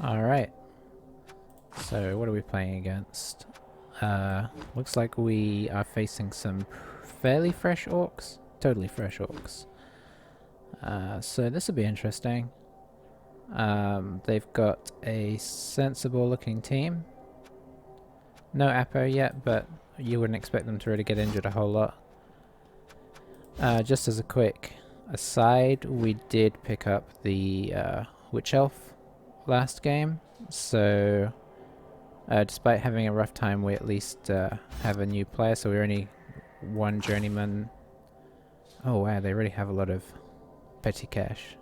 Alright, so what are we playing against? Looks like we are facing some fairly fresh orcs. Totally fresh orcs. So this will be interesting. They've got a sensible looking team. No Apo yet, but you wouldn't expect them to really get injured a whole lot. Just as a quick aside, we did pick up the Witch Elf last game, so despite having a rough time, we at least have a new player, so we're only one journeyman. Oh wow, they really have a lot of petty cash.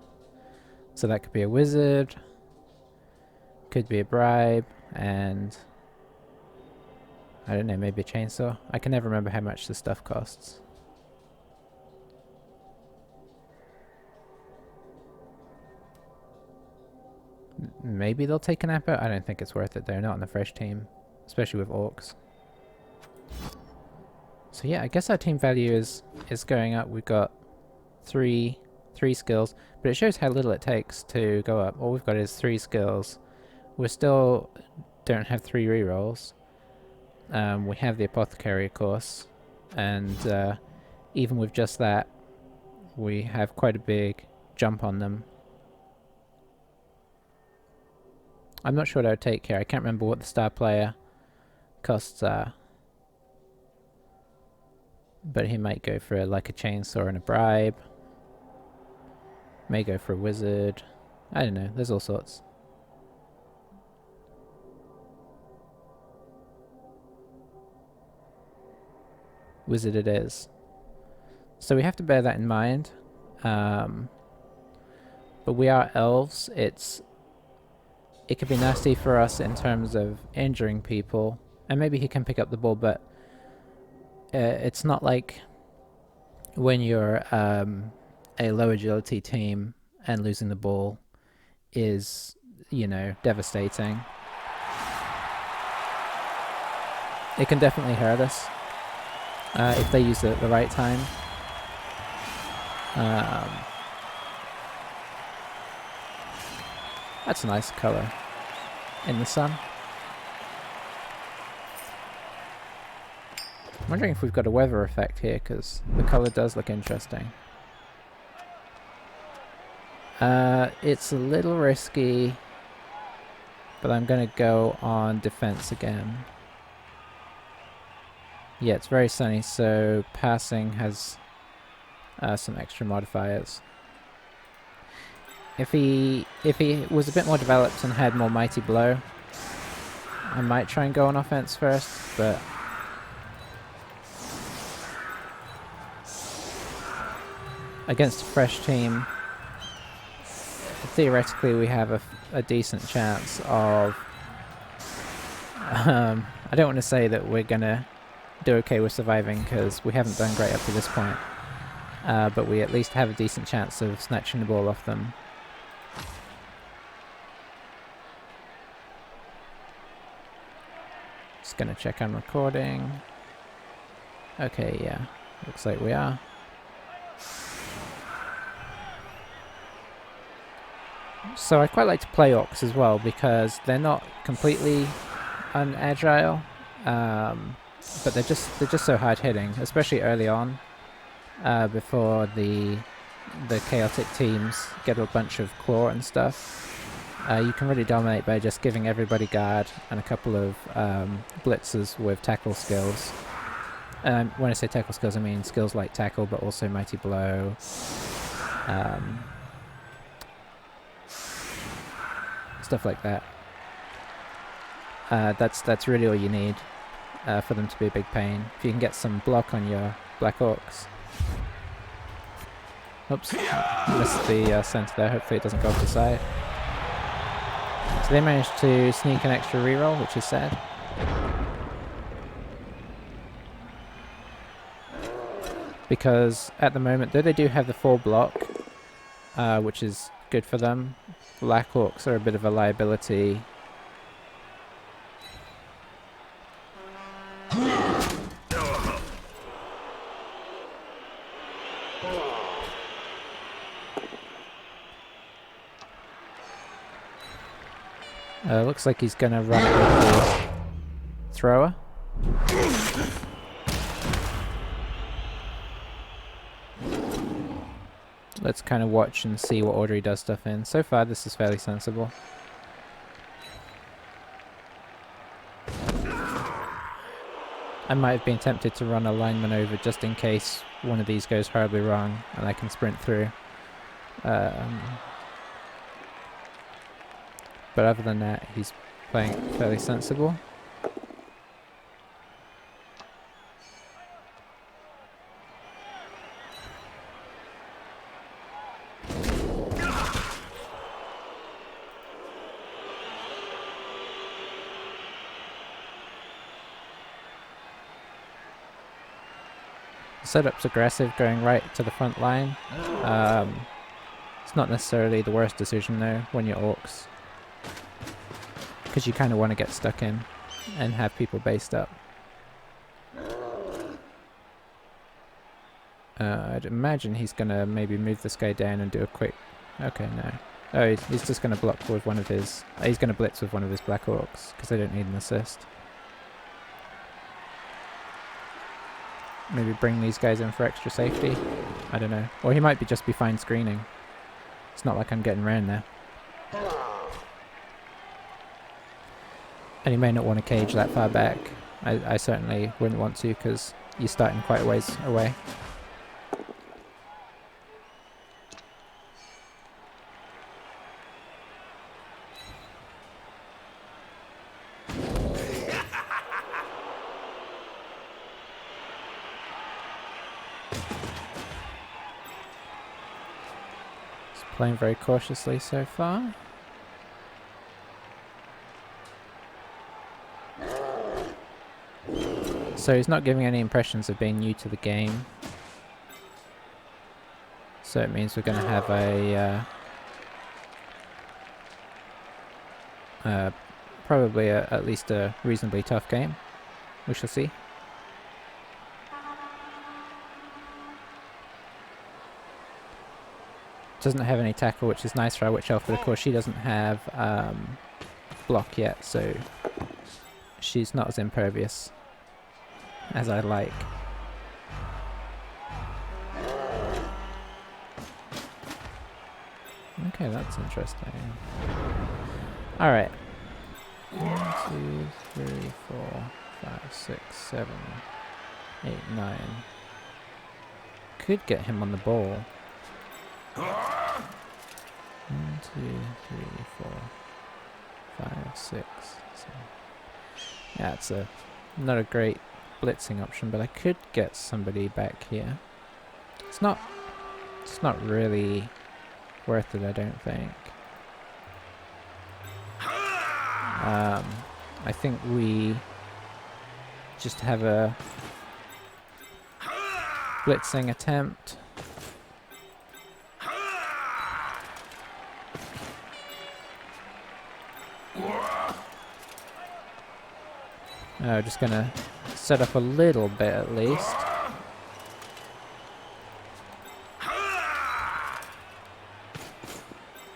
So that could be a wizard, could be a bribe, and I don't know, maybe a chainsaw. I can never remember how much this stuff costs. Maybe they'll take an Apo. I don't think it's worth it though, not on the fresh team, especially with orcs. So yeah, I guess our team value is going up. We've got three skills, but it shows how little it takes to go up. All we've got is 3 skills. We still don't have 3 rerolls. We have the apothecary, of course, and even with just that, we have quite a big jump on them. I'm not sure what I would take here. I can't remember what the star player costs are. But he might go for like a chainsaw and a bribe. May go for a wizard. I don't know. There's all sorts. Wizard it is. So we have to bear that in mind. But we are elves. It could be nasty for us in terms of injuring people. And maybe he can pick up the ball, but it's not like when you're a low agility team and losing the ball is, you know, devastating. It can definitely hurt us if they use it at the right time. That's a nice colour in the sun. I'm wondering if we've got a weather effect here, because the colour does look interesting. It's a little risky, but I'm going to go on defense again. Yeah, it's very sunny, so passing has some extra modifiers. If he was a bit more developed and had more mighty blow, I might try and go on offense first, but against a fresh team, theoretically we have a decent chance of I don't want to say that we're gonna do okay with surviving, because we haven't done great up to this point, but we at least have a decent chance of snatching the ball off them. Just gonna check I'm recording. Okay, yeah, looks like we are. So I quite like to play orcs as well, because they're not completely unagile, but they're just so hard hitting, especially early on, before the chaotic teams get a bunch of claw and stuff. You can really dominate by just giving everybody guard and a couple of blitzers with tackle skills. When I say tackle skills, I mean skills like tackle, but also mighty blow. Stuff like that. That's really all you need for them to be a big pain. If you can get some block on your black orcs. Oops, missed the center there. Hopefully it doesn't go off the side. So they managed to sneak an extra reroll, which is sad. Because at the moment, though they do have the full block, which is good for them, black orcs are a bit of a liability. Looks like he's gonna run it with the thrower. Let's kind of watch and see what order he does stuff in. So far this is fairly sensible. I might have been tempted to run a lineman over just in case one of these goes horribly wrong and I can sprint through. But other than that, he's playing fairly sensible. Setup's aggressive, going right to the front line. It's not necessarily the worst decision though when you're orcs, because you kind of want to get stuck in and have people based up. I'd imagine he's gonna maybe move this guy down and do a quick... Okay, no. Oh, he's just gonna block with one of his... he's gonna blitz with one of his black orcs, because they don't need an assist. Maybe bring these guys in for extra safety. I don't know. Or he might just be fine screening. It's not like I'm getting round there. And he may not want to cage that far back. I certainly wouldn't want to, because you're starting quite a ways away. Playing very cautiously so far. So he's not giving any impressions of being new to the game. So it means we're going to have a probably at least a reasonably tough game. We shall see. Doesn't have any tackle, which is nice for our witch elf, but of course she doesn't have block yet, so she's not as impervious as I like. Okay, that's interesting. Alright. 1, 2, 3, 4, 5, 6, 7, 8, 9. Could get him on the ball. 1, 2, 3, 4, 5, 6, 7. Yeah, it's not a great blitzing option, but I could get somebody back here. It's not really worth it, I don't think. I think we just have a blitzing attempt. Just gonna set up a little bit at least.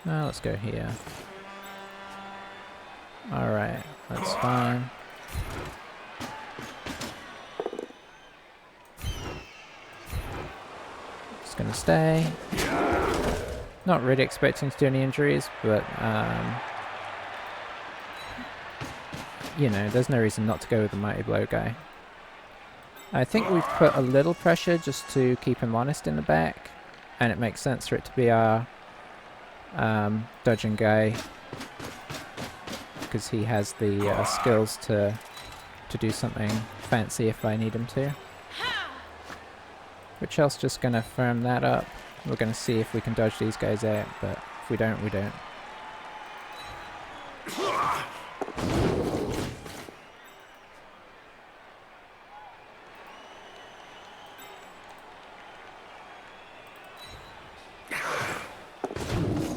Let's go here. Alright, that's fine. Just gonna stay. Not really expecting to do any injuries, but you know, there's no reason not to go with the Mighty Blow guy. I think we've put a little pressure just to keep him honest in the back, and it makes sense for it to be our dodging guy, because he has the skills to do something fancy if I need him to. Which else? Just gonna firm that up. We're gonna see if we can dodge these guys out, but if we don't, we don't.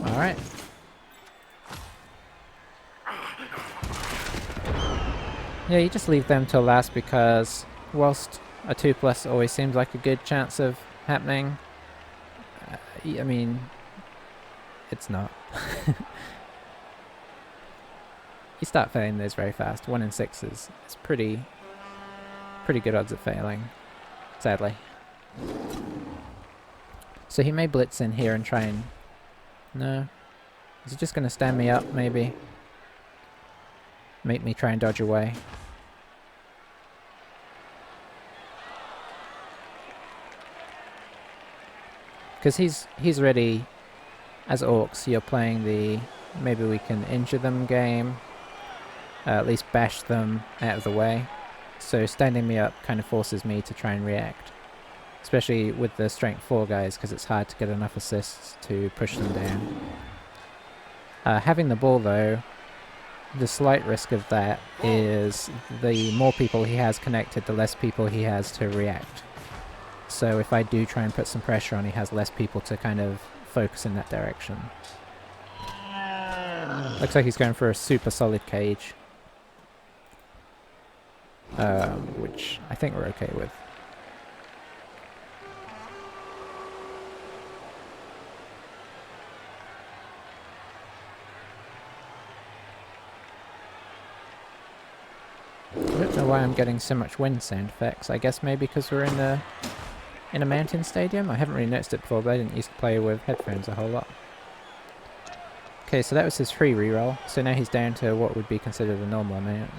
Alright. Yeah, you just leave them till last, because whilst a 2+ always seems like a good chance of happening, I mean, it's not. you start failing those very fast. 1 in 6 is pretty good odds of failing, sadly. So he may blitz in here and try and... No. Is he just going to stand me up, maybe? Make me try and dodge away. Because he's ready. As orcs, you're playing the maybe we can injure them game. At least bash them out of the way. So standing me up kind of forces me to try and react. Especially with the strength 4 guys, because it's hard to get enough assists to push them down. Having the ball though, the slight risk of that is the more people he has connected, the less people he has to react. So if I do try and put some pressure on, he has less people to kind of focus in that direction. Looks like he's going for a super solid cage. Which I think we're okay with. I don't know why I'm getting so much wind sound effects. I guess maybe because we're in a mountain stadium? I haven't really noticed it before, but I didn't used to play with headphones a whole lot. Okay, so that was his free reroll. So now he's down to what would be considered a normal amount.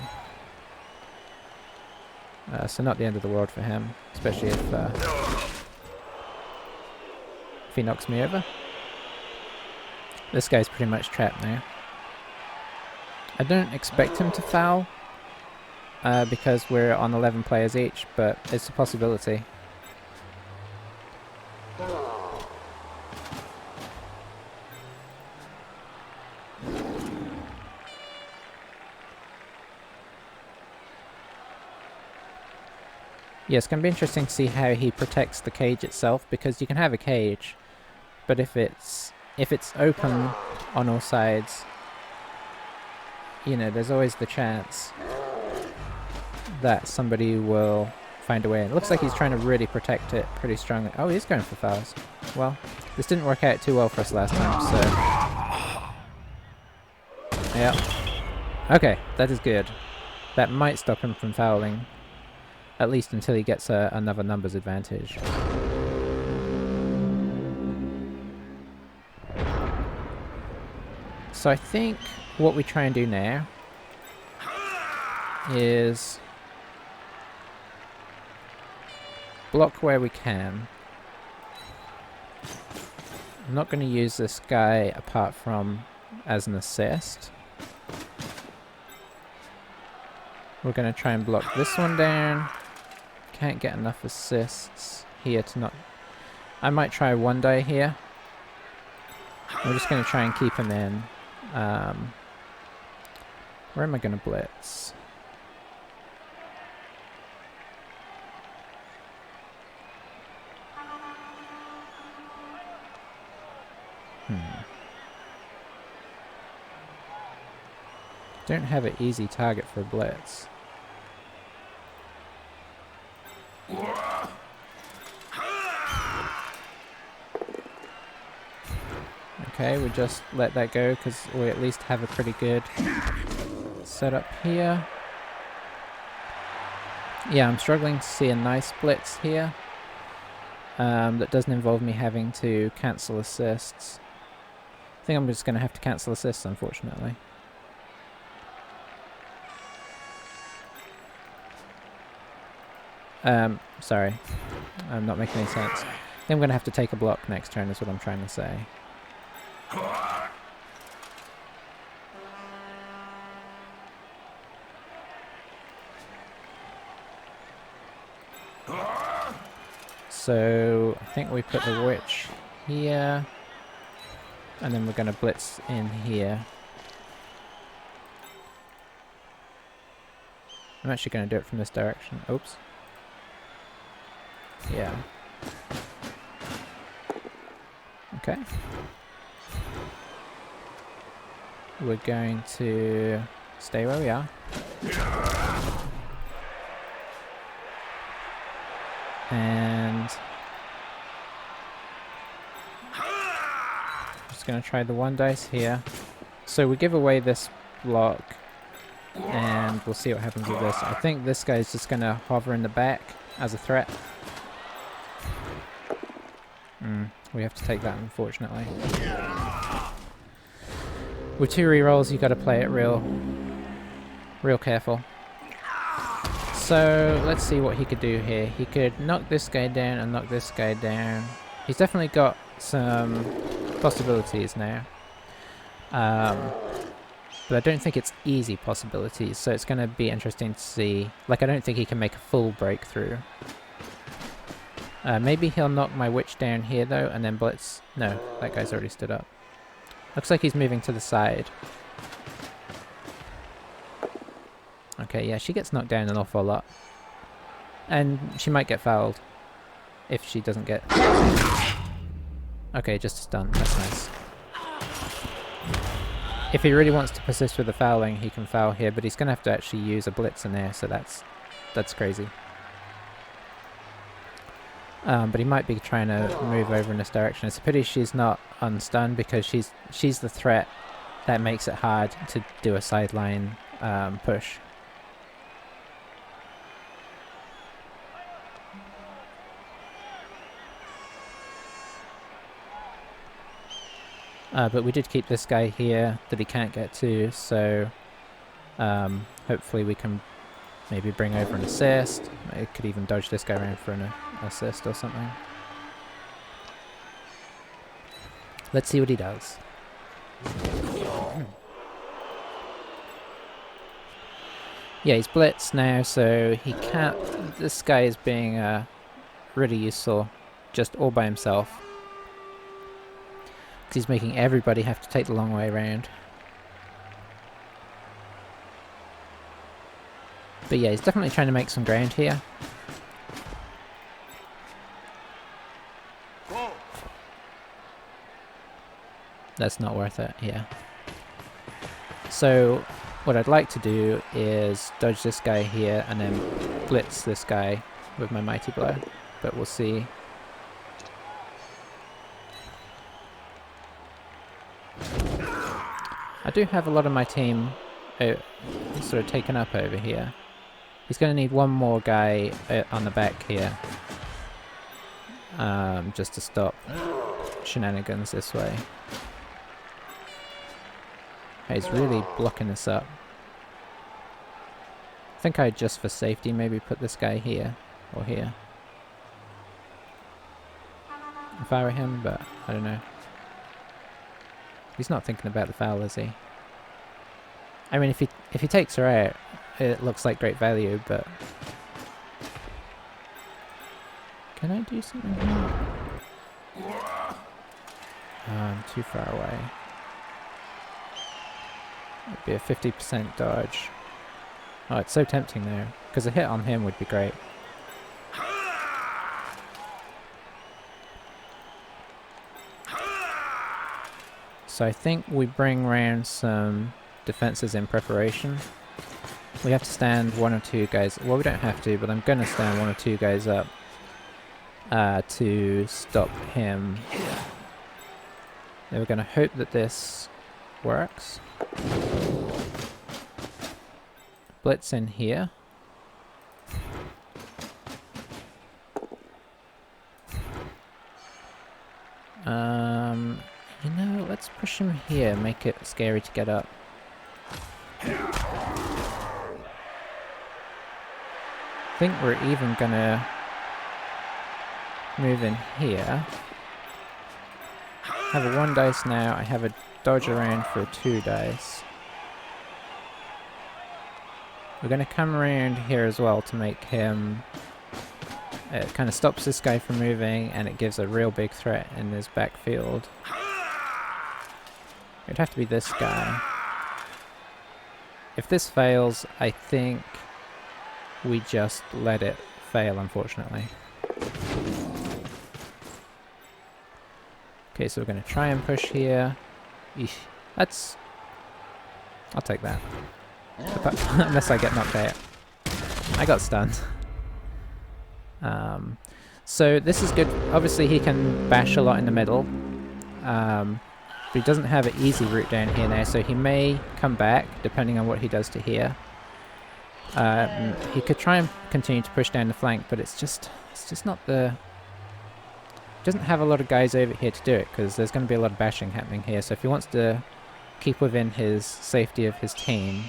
So not the end of the world for him, especially if he knocks me over. This guy's pretty much trapped now. I don't expect him to foul, because we're on 11 players each, but it's a possibility. Yeah, it's going to be interesting to see how he protects the cage itself, because you can have a cage, but if it's open on all sides, you know, there's always the chance that somebody will find a way. It looks like he's trying to really protect it pretty strongly. Oh, he's going for fouls. Well, this didn't work out too well for us last time, so... Yeah. Okay, that is good. That might stop him from fouling. At least until he gets another numbers advantage. So I think what we try and do now is block where we can. I'm not going to use this guy apart from as an assist. We're going to try and block this one down. Can't get enough assists here to not... I might try one die here. We're just going to try and keep him in. Where am I going to blitz? Don't have an easy target for a blitz. Okay, we just let that go because we at least have a pretty good setup here. Yeah, I'm struggling to see a nice blitz here. That doesn't involve me having to cancel assists. I think I'm just going to have to cancel assists, unfortunately. Sorry. I'm not making any sense. I think I'm going to have to take a block next turn is what I'm trying to say. So, I think we put the witch here. And then we're going to blitz in here. I'm actually going to do it from this direction. Oops. Yeah. Okay. We're going to stay where we are. And just going to try the one dice here. So we give away this block And we'll see what happens with this. I think this guy's just going to hover in the back as a threat. We have to take that, unfortunately. With 2 rerolls, you got to play it real careful. So let's see what he could do here. He could knock this guy down and knock this guy down. He's definitely got some possibilities now. But I don't think it's easy possibilities, so it's going to be interesting to see. Like, I don't think he can make a full breakthrough. Maybe he'll knock my witch down here, though, and then blitz. No, that guy's already stood up. Looks like he's moving to the side. Okay, yeah, she gets knocked down an awful lot. And she might get fouled. If she doesn't get... Okay, just a stun. That's nice. If he really wants to persist with the fouling, he can foul here, but he's going to have to actually use a blitz in there, so that's crazy. But he might be trying to move over in this direction. It's a pity she's not unstunned, because she's the threat that makes it hard to do a sideline push. But we did keep this guy here that he can't get to, so hopefully we can maybe bring over an assist. It could even dodge this guy around for an assist or something. Let's see what he does. Yeah, he's blitzed now, so he can't... This guy is being really useful just all by himself. Because he's making everybody have to take the long way around. But yeah, he's definitely trying to make some ground here. That's not worth it, yeah. So what I'd like to do is dodge this guy here and then blitz this guy with my mighty blow. But we'll see. I do have a lot of my team sort of taken up over here. He's going to need one more guy on the back here. Just to stop shenanigans this way. He's really blocking this up. I think I'd just for safety maybe put this guy here or here. If I were him, but I don't know. He's not thinking about the foul, is he? I mean, if he takes her out, it looks like great value, but... Can I do something here? I'm too far away. It'd be a 50% dodge. Oh, it's so tempting there, because a hit on him would be great. So I think we bring round some defenses in preparation. We have to stand 1 or 2 guys. Well, we don't have to, but I'm going to stand 1 or 2 guys up to stop him. Then we're going to hope that this works. Blitz in here. You know, let's push him here, make it scary to get up. I think we're even gonna move in here. I have a 1 dice now, I have a dodge around for a 2 dice. We're gonna come around here as well to make him... It kind of stops this guy from moving, and it gives a real big threat in his backfield. It'd have to be this guy. If this fails, I think we just let it fail, unfortunately. Okay, so we're going to try and push here. Eesh. That's... I'll take that. Unless I get knocked out. I got stunned. So this is good. Obviously he can bash a lot in the middle. But he doesn't have an easy route down here now, so he may come back, depending on what he does to here. He could try and continue to push down the flank, but it's just not the... Doesn't have a lot of guys over here to do it, because there's going to be a lot of bashing happening here. So if he wants to keep within his safety of his team,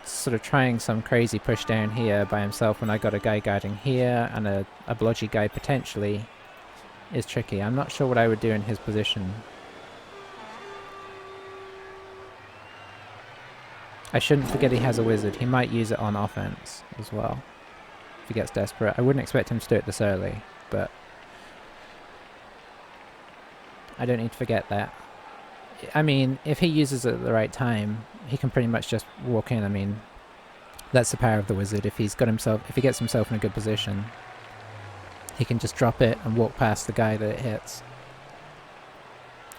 sort of trying some crazy push down here by himself when I got a guy guarding here and a blodgy guy potentially is tricky. I'm not sure what I would do in his position. I shouldn't forget he has a wizard. He might use it on offense as well if he gets desperate. I wouldn't expect him to do it this early, but I don't need to forget that. I mean, if he uses it at the right time, he can pretty much just walk in. I mean, that's the power of the wizard. If he gets himself in a good position, he can just drop it and walk past the guy that it hits.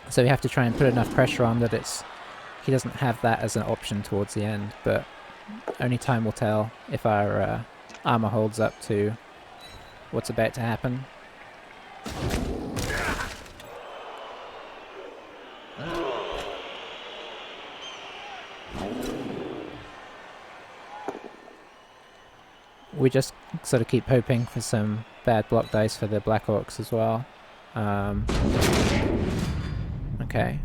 So we have to try and put enough pressure on that he doesn't have that as an option towards the end, but only time will tell if our armor holds up to what's about to happen. We just sort of keep hoping for some bad block dice for the Black Orcs as well. Okay.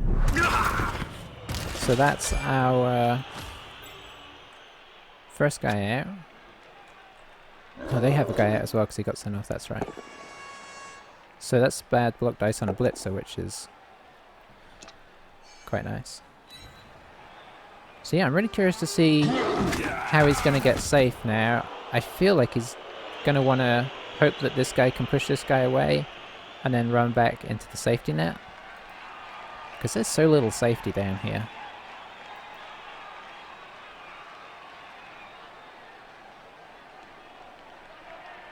So that's our first guy out. Oh, they have a guy out as well because he got sent off, that's right. So that's bad block dice on a blitzer, which is quite nice. So yeah, I'm really curious to see how he's going to get safe now. I feel like he's going to want to hope that this guy can push this guy away and then run back into the safety net. Because there's so little safety down here.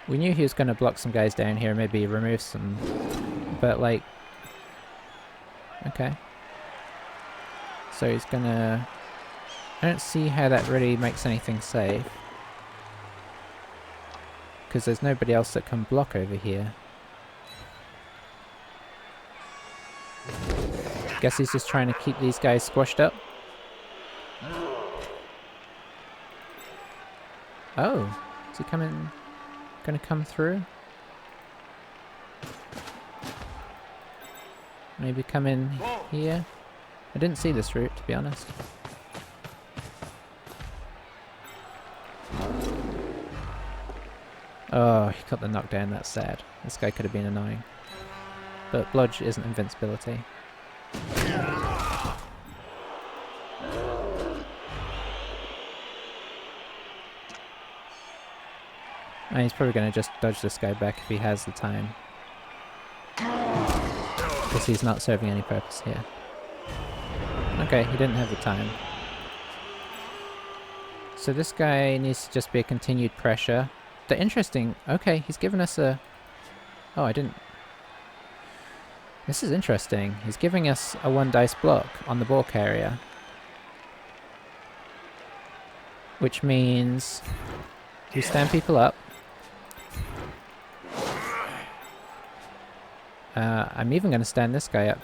We knew he was going to block some guys down here, maybe remove some, but like... Okay. So he's gonna... I don't see how that really makes anything safe. Because there's nobody else that can block over here. Guess he's just trying to keep these guys squashed up. Oh, is he gonna come through? Maybe come in here? I didn't see this route, to be honest. Oh, he got the knockdown, that's sad. This guy could have been annoying. But Blodge isn't invincibility. And he's probably going to just dodge this guy back if he has the time. Because he's not serving any purpose here. Okay, he didn't have the time. So this guy needs to just be a continued pressure. The interesting... Okay, he's given us a... Oh, I didn't... This is interesting. He's giving us a 1 dice block on the ball carrier. Which means... we stand people up. I'm even going to stand this guy up.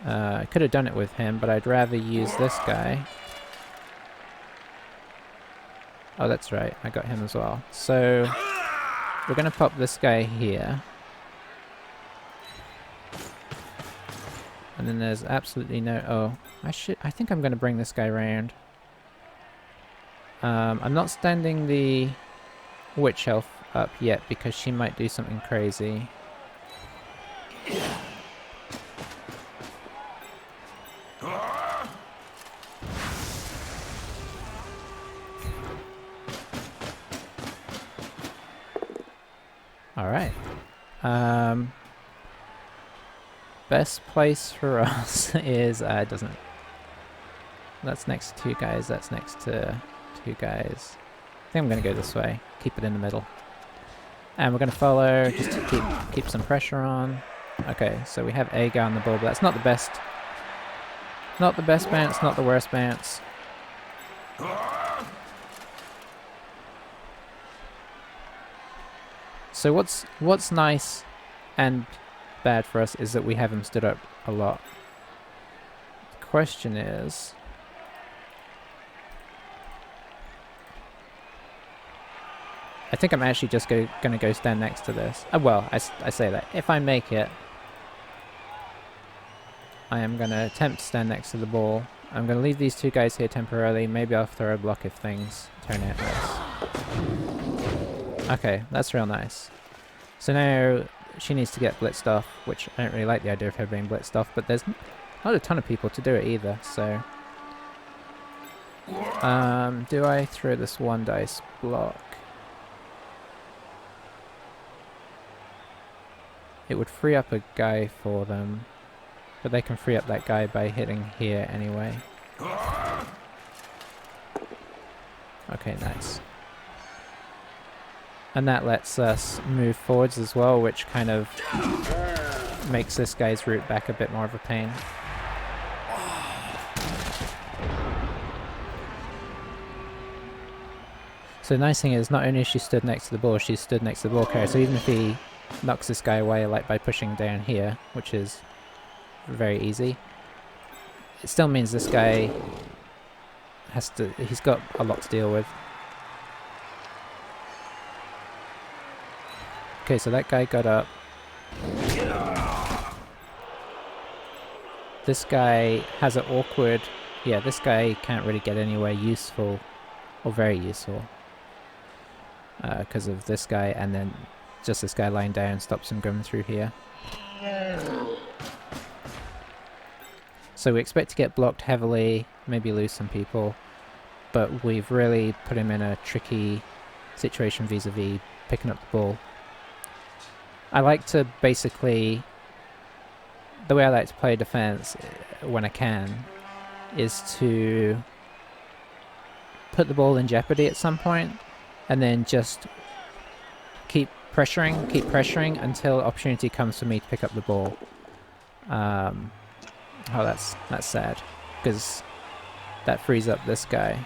I could have done it with him, but I'd rather use this guy. Oh, that's right. I got him as well. So, we're going to pop this guy here. And then there's absolutely no... Oh, I think I'm going to bring this guy around. I'm not standing the Witch Elf up yet because she might do something crazy. Alright. Best place for us is... it doesn't... That's next to 2 guys, that's next to 2 guys. I think I'm going to go this way. Keep it in the middle. And we're going to follow, just to keep some pressure on. Okay, so we have a guy on the ball, but that's not the best... Not the best bounce, not the worst bounce. So what's nice and bad for us is that we have him stood up a lot. The question is... I think I'm actually just gonna go stand next to this. Well, I say that. If I make it, I am gonna attempt to stand next to the ball. I'm gonna leave these two guys here temporarily. Maybe I'll throw a block if things turn out nice. Okay, that's real nice. So now she needs to get blitzed off, which I don't really like the idea of her being blitzed off, but there's not a ton of people to do it either, so... do I throw this one dice block? It would free up a guy for them, but they can free up that guy by hitting here anyway. Okay, nice. And that lets us move forwards as well, which kind of makes this guy's route back a bit more of a pain. So the nice thing is, not only is she stood next to the ball, she stood next to the ball carrier, so even if he knocks this guy away like by pushing down here, which is very easy, it still means this guy he's got a lot to deal with. Okay, so that guy got up. This guy has an awkward... Yeah, this guy can't really get anywhere useful, or very useful, because of this guy, and then just this guy lying down stops him going through here. So we expect to get blocked heavily, maybe lose some people, but we've really put him in a tricky situation vis-a-vis picking up the ball. I like to basically... The way I like to play defense when I can is to put the ball in jeopardy at some point and then just keep pressuring until opportunity comes for me to pick up the ball. Oh, that's sad, because that frees up this guy.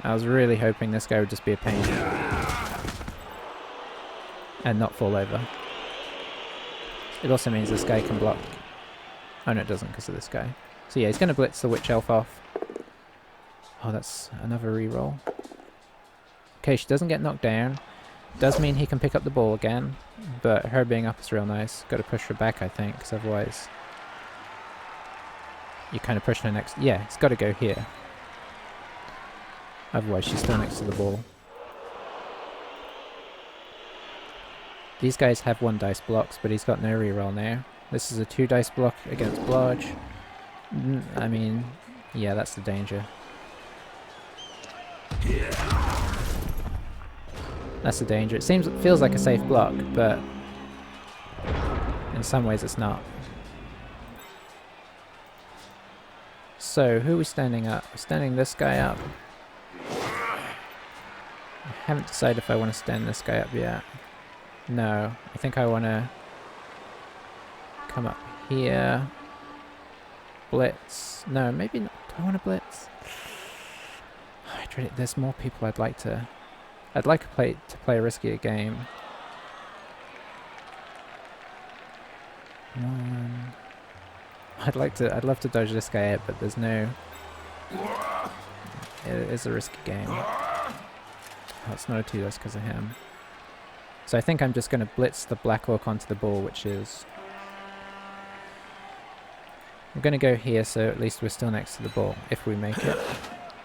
I was really hoping this guy would just be a pain and not fall over. It also means this guy can block. Oh no, it doesn't because of this guy. So yeah, he's going to blitz the witch elf off. Oh, that's another reroll. Okay, she doesn't get knocked down. Does mean he can pick up the ball again, but her being up is real nice. Got to push her back, I think, because otherwise you're kind of pushing her next... Yeah, it's got to go here. Otherwise she's still next to the ball. These guys have 1 dice blocks, but he's got no reroll now. This is a 2 dice block against Blodge. I mean, yeah, that's the danger. That's the danger. It feels like a safe block, but in some ways it's not. So, who are we standing up? We're standing this guy up. I haven't decided if I want to stand this guy up yet. No, I think I want to come up here. Blitz. No, maybe not. Do I want to blitz? There's more people I'd like to play a riskier game. I'd love to dodge this guy out, but there's no... It is a risky game. Oh, it's not a 2 dice because of him. So I think I'm just going to blitz the Black Orc onto the ball, which is... I'm going to go here, so at least we're still next to the ball, if we make it.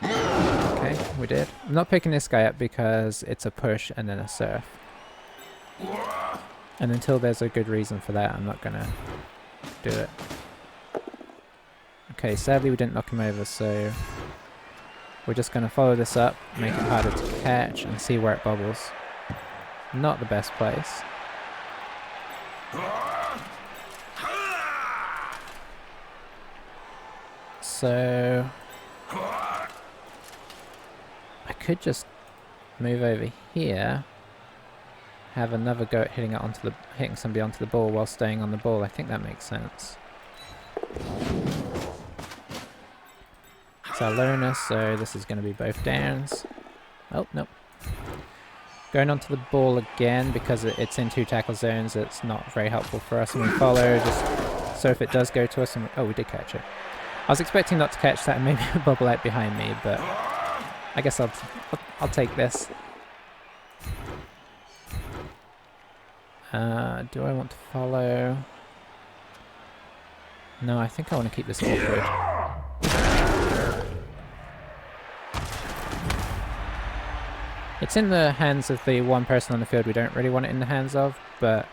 Okay, we did. I'm not picking this guy up because it's a push and then a surf. And until there's a good reason for that, I'm not going to do it. Okay, sadly we didn't knock him over, so... We're just going to follow this up, make it harder to catch, and see where it bubbles. Not the best place. So... I could just move over here, have another go at hitting somebody onto the ball while staying on the ball. I think that makes sense. It's our loner, so this is going to be both downs. Oh, nope. Going onto the ball again because it's in 2 tackle zones. It's not very helpful for us, and we follow just so if it does go to us. And oh, we did catch it. I was expecting not to catch that and maybe bubble out behind me, but I guess I'll take this. Do I want to follow? No, I think I want to keep this awkward. It's in the hands of the one person on the field we don't really want it in the hands of, but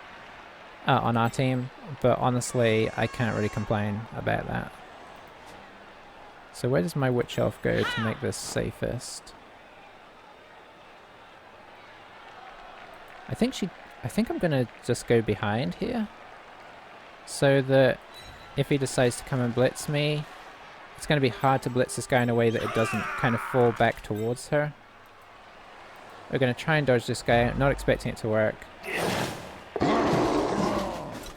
on our team. But honestly, I can't really complain about that. So where does my witch elf go to make this safest? I think I'm gonna just go behind here, so that if he decides to come and blitz me, it's gonna be hard to blitz this guy in a way that it doesn't kind of fall back towards her. We're gonna try and dodge this guy, not expecting it to work.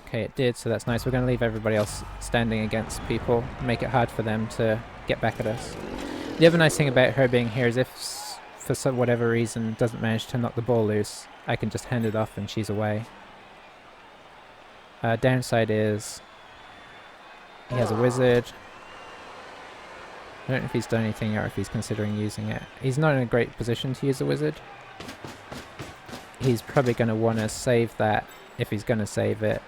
Okay, it did, so that's nice. We're gonna leave everybody else standing against people, make it hard for them to get back at us. The other nice thing about her being here is if for some whatever reason doesn't manage to knock the ball loose, I can just hand it off and she's away. Downside is he has a wizard. I don't know if he's done anything or if he's considering using it. He's not in a great position to use a wizard. He's probably going to want to save that, if he's going to save it,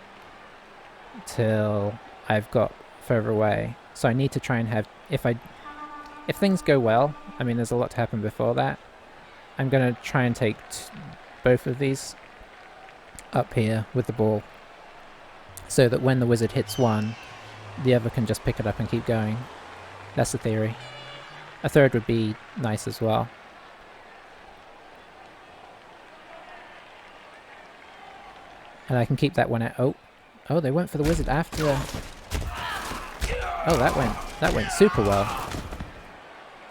till I've got further away. So I need to try and have, if things go well, I mean there's a lot to happen before that, I'm going to try and take both of these up here with the ball, so that when the wizard hits one, the other can just pick it up and keep going. That's the theory. A third would be nice as well. And I can keep that one at... Oh, they went for the wizard after... Oh, that went super well.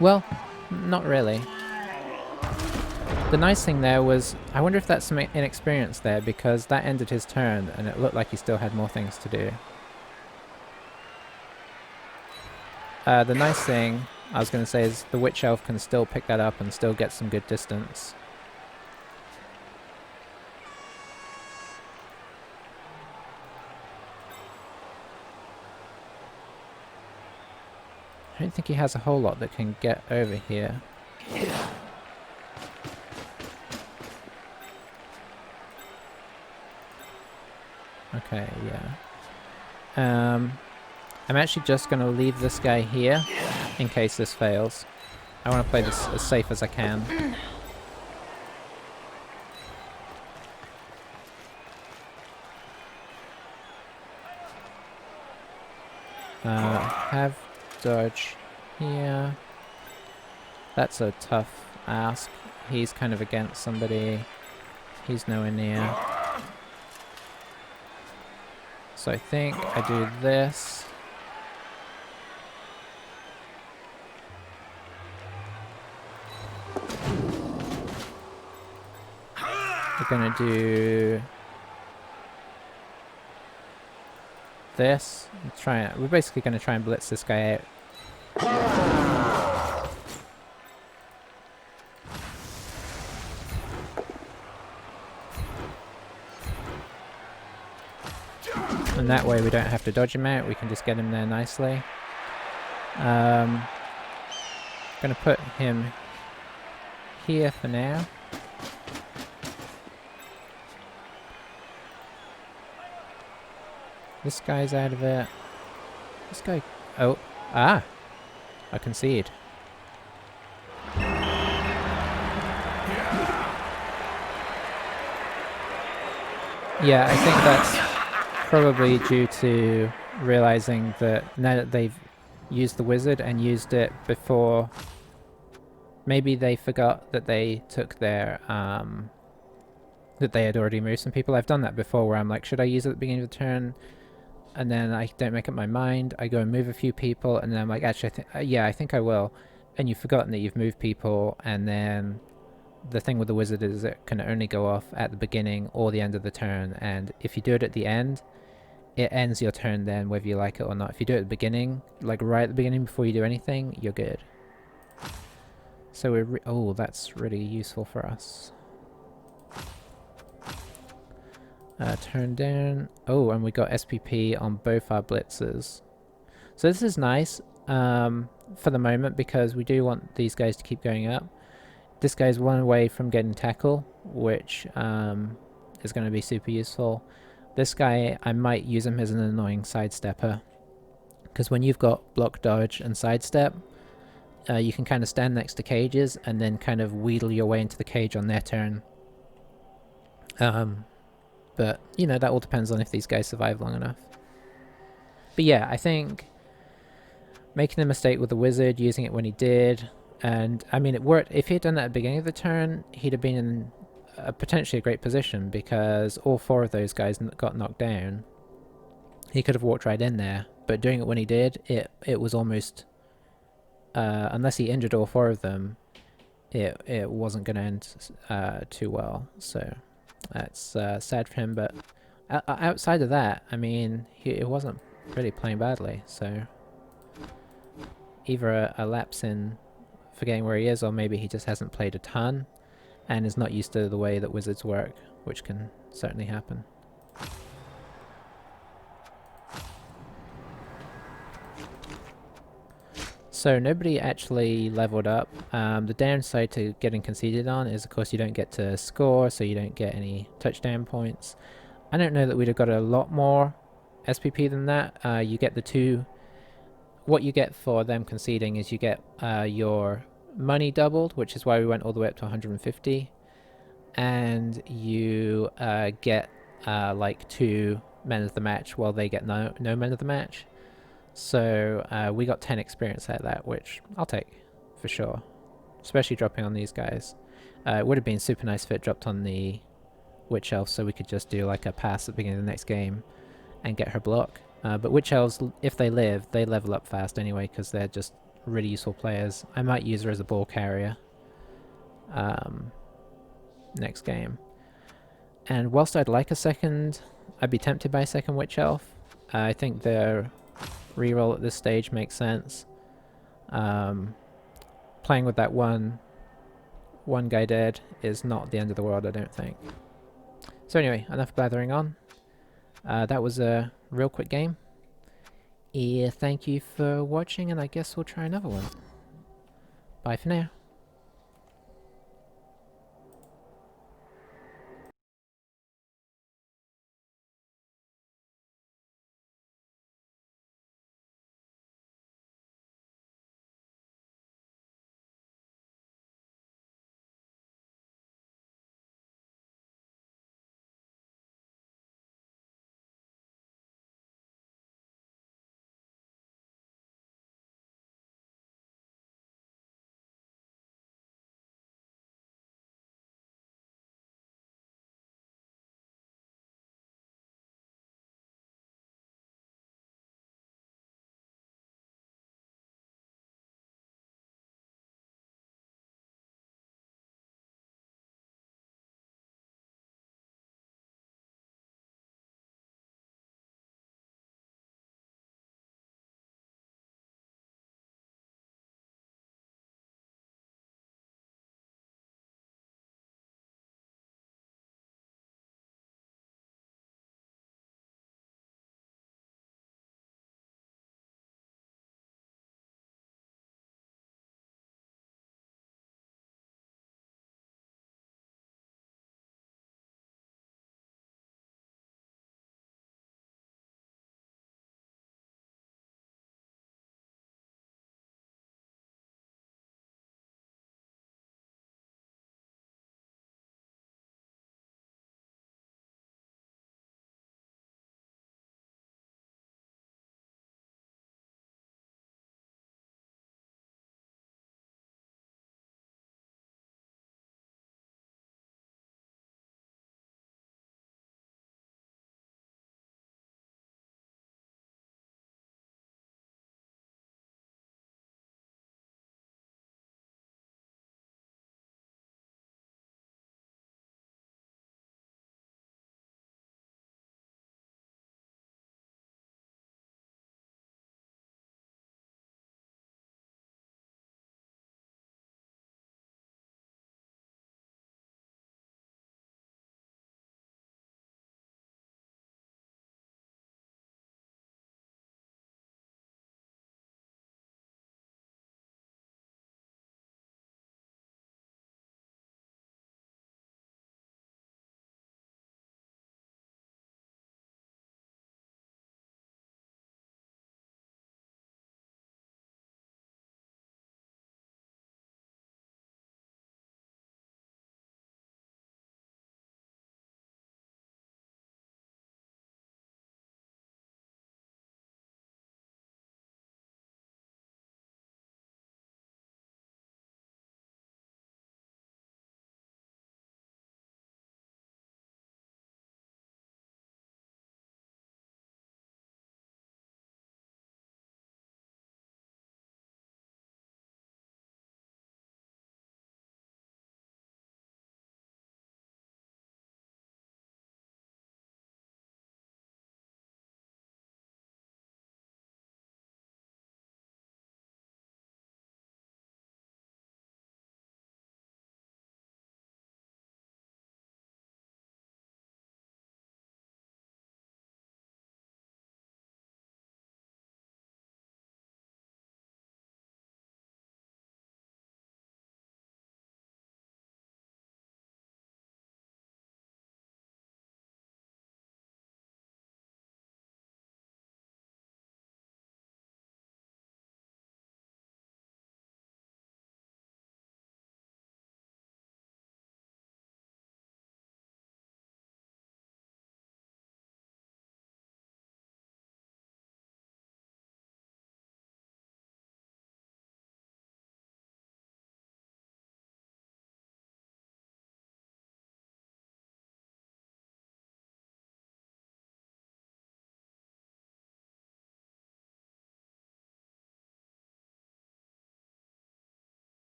Well, not really. The nice thing there was, I wonder if that's some inexperience there, because that ended his turn and it looked like he still had more things to do. The nice thing I was going to say is the witch elf can still pick that up and still get some good distance. I don't think he has a whole lot that can get over here. Okay, yeah. I'm actually just going to leave this guy here in case this fails. I want to play this as safe as I can. Have dodge here. That's a tough ask. He's kind of against somebody. He's nowhere near. So I think I do this. We're gonna do this. We're basically gonna try and blitz this guy out. And that way we don't have to dodge him out, we can just get him there nicely. Gonna put him here for now. This guy's out of it. This guy... Oh. Ah! I concede. Yeah, I think that's probably due to realizing that now that they've used the wizard and used it before, maybe they forgot that they took their, that they had already moved some people. I've done that before where I'm like, should I use it at the beginning of the turn? And then I don't make up my mind. I go and move a few people, and then I'm like, actually, yeah, I think I will. And you've forgotten that you've moved people, and then the thing with the wizard is it can only go off at the beginning or the end of the turn, and if you do it at the end, it ends your turn then, whether you like it or not. If you do it at the beginning, like right at the beginning before you do anything, you're good. So we're oh, that's really useful for us. Turn down. Oh, and we got SPP on both our blitzers. So this is nice for the moment, because we do want these guys to keep going up. This guy's one away from getting tackle, which is going to be super useful. This guy, I might use him as an annoying sidestepper, because when you've got block, dodge, and sidestep, you can kind of stand next to cages and then kind of wheedle your way into the cage on their turn. But, you know, that all depends on if these guys survive long enough. But yeah, I think making the mistake with the wizard, using it when he did, and I mean, it worked. If he had done that at the beginning of the turn, he'd have been in potentially a great position, because all 4 of those guys got knocked down. He could have walked right in there, but doing it when he did, it was almost, unless he injured all 4 of them, it wasn't going to end too well. So that's sad for him. But outside of that, I mean, he wasn't really playing badly. So either a lapse in forgetting where he is, or maybe he just hasn't played a ton and is not used to the way that wizards work, which can certainly happen. So nobody actually leveled up. The downside to getting conceded on is, of course, you don't get to score, so you don't get any touchdown points. I don't know that we'd have got a lot more SPP than that. You get the 2... What you get for them conceding is you get your money doubled, which is why we went all the way up to 150. And you get like 2 men of the match, while they get no men of the match. So we got 10 experience out of that, which I'll take for sure, especially dropping on these guys. It would have been super nice if it dropped on the Witch Elf, so we could just do like a pass at the beginning of the next game and get her block. But Witch Elves, if they live, they level up fast anyway, because they're just really useful players. I might use her as a ball carrier next game. And whilst I'd like I'd be tempted by a second Witch Elf. I think their reroll at this stage makes sense. Playing with that one guy dead is not the end of the world, I don't think. So anyway, enough blathering on. That was a real quick game. Yeah, thank you for watching, and I guess we'll try another one. Bye for now.